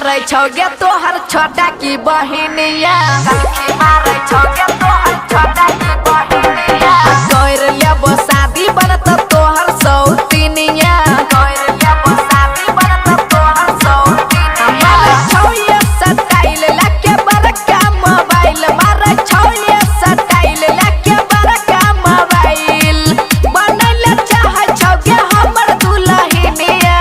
मारे छौगे तोहर छोटा की बहिनिया कनखी मारे छौगे तोहर छोटा की बहिनिया कोइर लेबो शादी बनत तोहर सौतीनिया कोइर लेबो शादी बनत तोहर सौतीनिया मारे छौये स्टाइल लके बड़का मोबाइल मारे छौये स्टाइल लके बड़का मोबाइल बनैले चाहे छौगे हमर दुल्हनिया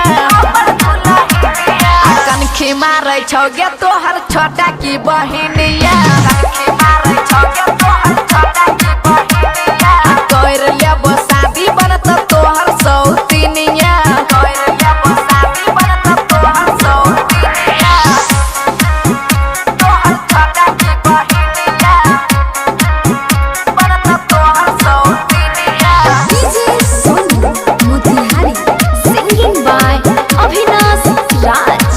कनखी मारे छौगे तोहर छोटा की बहिनिया कनखी मारे छौगे तोहर छोटा की बहिनिया कोइर लेबो शादी बनत तोहर सौतीनिया कोइर लेबो शादी बनत तोहर सौतीनिया तोहर छोटा की बहिनिया बनत तोहर सौतीनिया DJ Sonu Motihari, singing by Avinash Raj.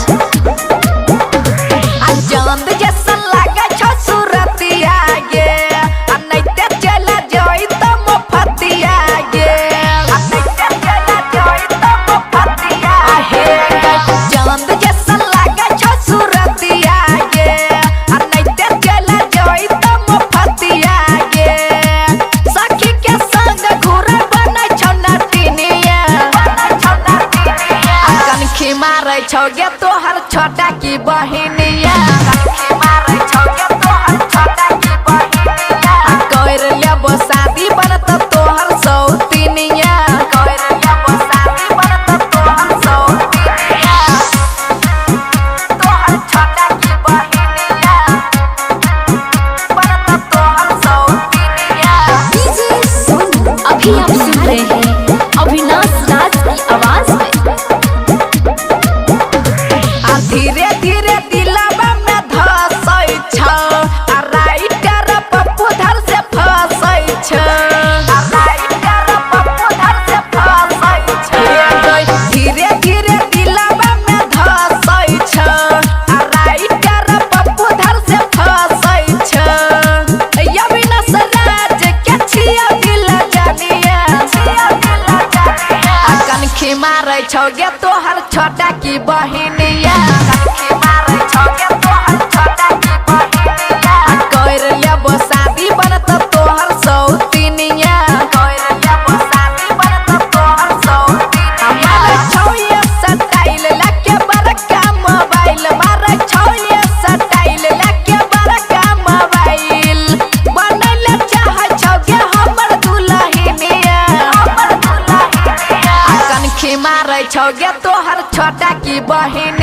चांद जैसा लागे छो सूरतिया गे अनैते चला जोई त मफतिया गे अनैते चला जोई त मफतिया हे चांद जैसा लागे छो सूरतिया गे अनैते चला जोई त मफतिया गे सखी के संग घुरे बनै छौ नटिनिया कनखी मारे छौगे तोहर छोटा की बहिनिया कनखी मारे छौगे तोहर छोटा की बहिनिया कोइर लेबो शादी बनत तोहर सौतीनिया कोइर लेबो शादी बनत तोहर सौतीनिया तोहर छोटा की बहिनिया बनत तोहर सौतीनिया DJ Sonu, अभी आप सुन रहे हैं अविनाश राज की आवाज में। धीरे धीरे दिलवा में धसै छ आ राइटर पप्पू धर से फसै छ आ राइटर पप्पू धर से फसै छ धीरे धीरे दिलवा में धसै छ आ राइटर पप्पू धर से फसै छ अविनाश राज के छिया दिल जानिया कनखी मारे छौगे तोहर छोटा की बहिनिया कनखी मारे छौगे तोहर छोटा की बहिनिया कोइर लेबो शादी बनत तोहर सौतीनिया कोइर लेबो शादी बनत तोहर सौतीनिया मारे छौये स्टाइल लके बड़का मोबाइल मारे छौये स्टाइल लके बड़का मोबाइल बनैले चाहे छौगे हमर दुल्हनिया कनखी मारे छौगे तोहर छोटा की बहिन